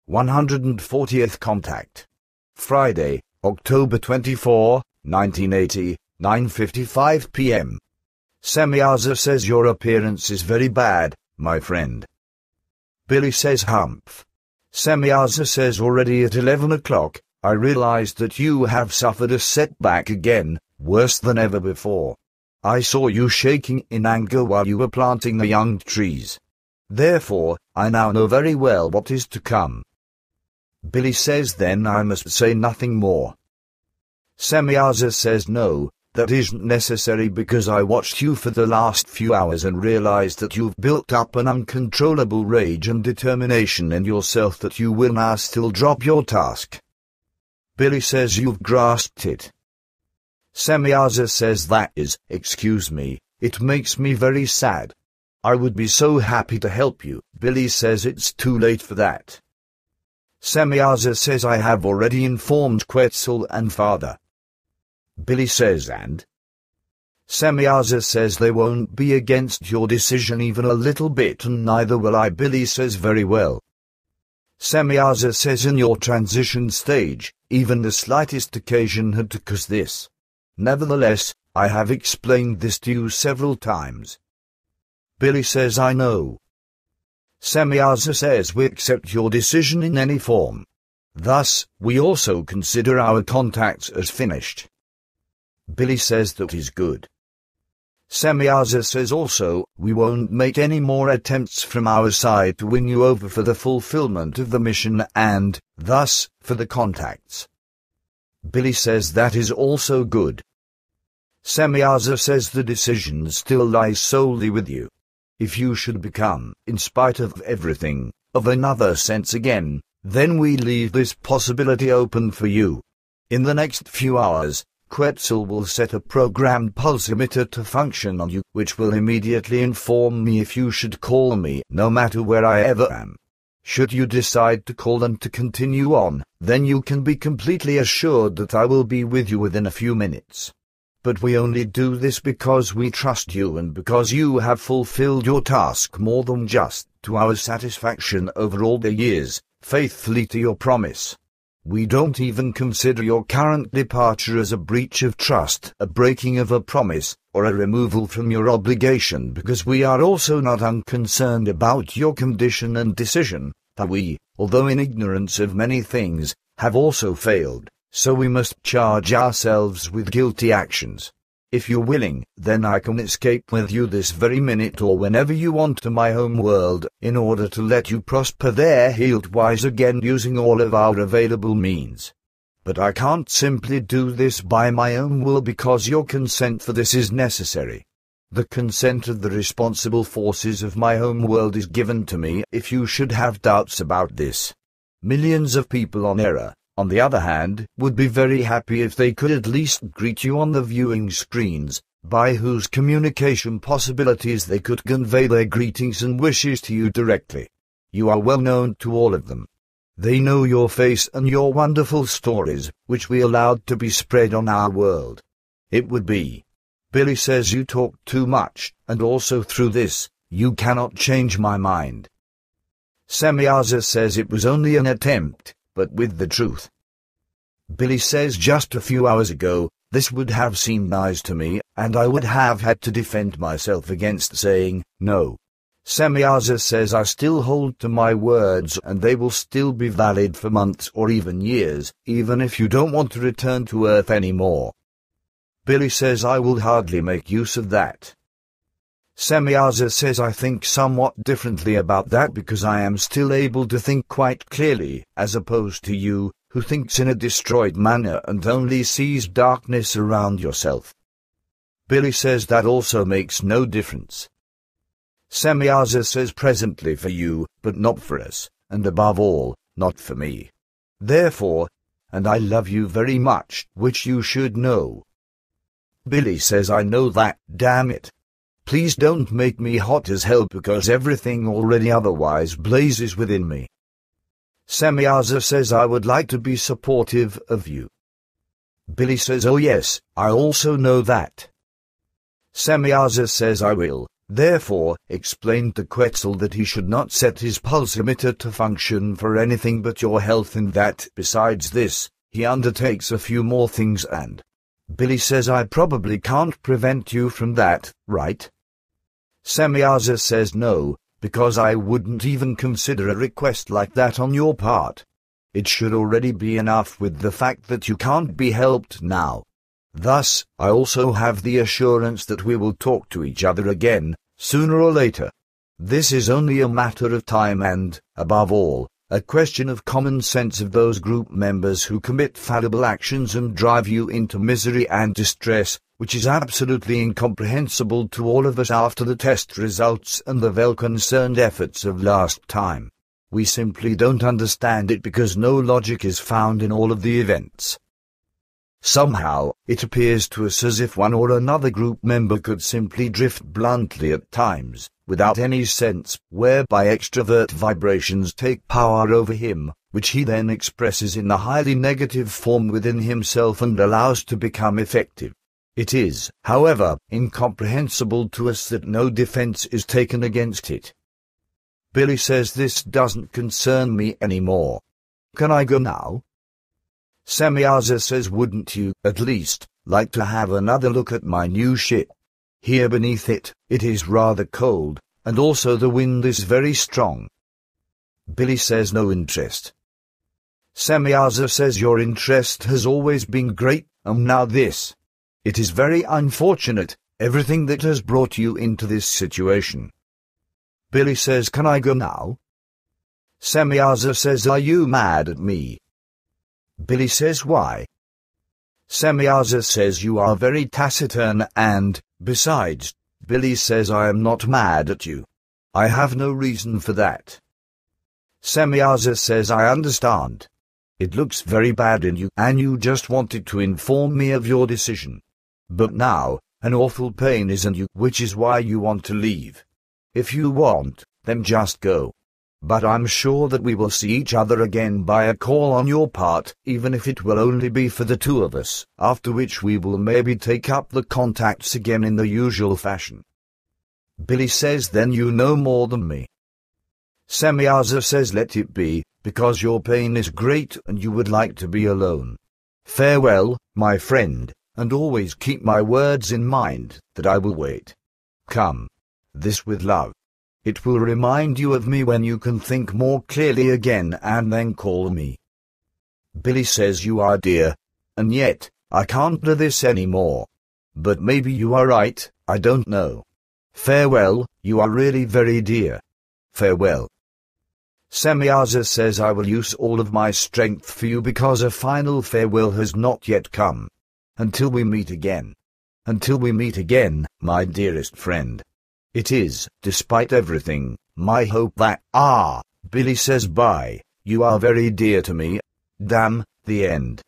140th contact. Friday, October 24, 1980, 9:55 p.m. Semyaza says your appearance is very bad, my friend. Billy says humph. Semyaza says already at 11 o'clock, I realized that you have suffered a setback again, worse than ever before. I saw you shaking in anger while you were planting the young trees. Therefore, I now know very well what is to come. Billy says then I must say nothing more. Semyaza says no, that isn't necessary because I watched you for the last few hours and realized that you've built up an uncontrollable rage and determination in yourself that you will now still drop your task. Billy says you've grasped it. Semyaza says that is, excuse me, it makes me very sad. I would be so happy to help you. Billy says it's too late for that. Semyaza says I have already informed Quetzal and Father. Billy says and? Semyaza says they won't be against your decision even a little bit and neither will I. Billy says very well. Semyaza says in your transition stage, even the slightest occasion had to cause this. Nevertheless, I have explained this to you several times. Billy says I know. Semyaza says we accept your decision in any form. Thus, we also consider our contacts as finished. Billy says that is good. Semyaza says also, we won't make any more attempts from our side to win you over for the fulfillment of the mission and, thus, for the contacts. Billy says that is also good. Semyaza says the decision still lies solely with you. If you should become, in spite of everything, of another sense again, then we leave this possibility open for you. In the next few hours, Quetzal will set a programmed pulse emitter to function on you, which will immediately inform me if you should call me, no matter where I ever am. Should you decide to call and to continue on, then you can be completely assured that I will be with you within a few minutes. But we only do this because we trust you and because you have fulfilled your task more than just to our satisfaction over all the years, faithfully to your promise. We don't even consider your current departure as a breach of trust, a breaking of a promise, or a removal from your obligation because we are also not unconcerned about your condition and decision, that we, although in ignorance of many things, have also failed. So we must charge ourselves with guilty actions. If you're willing, then I can escape with you this very minute or whenever you want to my home world, in order to let you prosper there healed-wise again using all of our available means. But I can't simply do this by my own will because your consent for this is necessary. The consent of the responsible forces of my home world is given to me if you should have doubts about this. Millions of people on Error, on the other hand, would be very happy if they could at least greet you on the viewing screens, by whose communication possibilities they could convey their greetings and wishes to you directly. You are well known to all of them. They know your face and your wonderful stories, which we allowed to be spread on our world. It would be. Billy says you talk too much, and also through this, you cannot change my mind. Semyaza says it was only an attempt, but with the truth. Billy says just a few hours ago, this would have seemed nice to me, and I would have had to defend myself against saying, no. Semyaza says I still hold to my words and they will still be valid for months or even years, even if you don't want to return to Earth anymore. Billy says I will hardly make use of that. Semyaza says I think somewhat differently about that because I am still able to think quite clearly, as opposed to you, who thinks in a destroyed manner and only sees darkness around yourself. Billy says that also makes no difference. Semyaza says presently for you, but not for us, and above all, not for me. Therefore, and I love you very much, which you should know. Billy says I know that, damn it. Please don't make me hot as hell because everything already otherwise blazes within me. Semyaza says I would like to be supportive of you. Billy says oh yes, I also know that. Semyaza says I will, therefore explained to Quetzal that he should not set his pulsometer to function for anything but your health, and that, besides this, he undertakes a few more things. And Billy says, I probably can't prevent you from that, right? Semyaza says no, because I wouldn't even consider a request like that on your part. It should already be enough with the fact that you can't be helped now. Thus, I also have the assurance that we will talk to each other again, sooner or later. This is only a matter of time and, above all, a question of common sense of those group members who commit fallible actions and drive you into misery and distress, which is absolutely incomprehensible to all of us after the test results and the well-concerned efforts of last time. We simply don't understand it because no logic is found in all of the events. Somehow, it appears to us as if one or another group member could simply drift bluntly at times, without any sense, whereby extrovert vibrations take power over him, which he then expresses in the highly negative form within himself and allows to become effective. It is, however, incomprehensible to us that no defense is taken against it. Billy says, this doesn't concern me anymore. Can I go now? Semyaza says, wouldn't you, at least, like to have another look at my new ship? Here beneath it, it is rather cold, and also the wind is very strong. Billy says, no interest. Semyaza says, your interest has always been great, and now this. It is very unfortunate, everything that has brought you into this situation. Billy says, can I go now? Semyaza says, are you mad at me? Billy says, why? Semyaza says, you are very taciturn and, besides, Billy says, I am not mad at you. I have no reason for that. Semyaza says, I understand. It looks very bad in you, and you just wanted to inform me of your decision. But now, an awful pain is in you, which is why you want to leave. If you want, then just go. But I'm sure that we will see each other again by a call on your part, even if it will only be for the two of us, after which we will maybe take up the contacts again in the usual fashion. Billy says, then you know more than me. Semyaza says, let it be, because your pain is great and you would like to be alone. Farewell, my friend, and always keep my words in mind, that I will wait. Come. This with love. It will remind you of me when you can think more clearly again, and then call me. Billy says, you are dear, and yet, I can't do this anymore. But maybe you are right, I don't know. Farewell, you are really very dear. Farewell. Semyaza says, I will use all of my strength for you because a final farewell has not yet come. Until we meet again. Until we meet again, my dearest friend. It is, despite everything, my hope that, Billy says, bye, you are very dear to me. Damn, the end.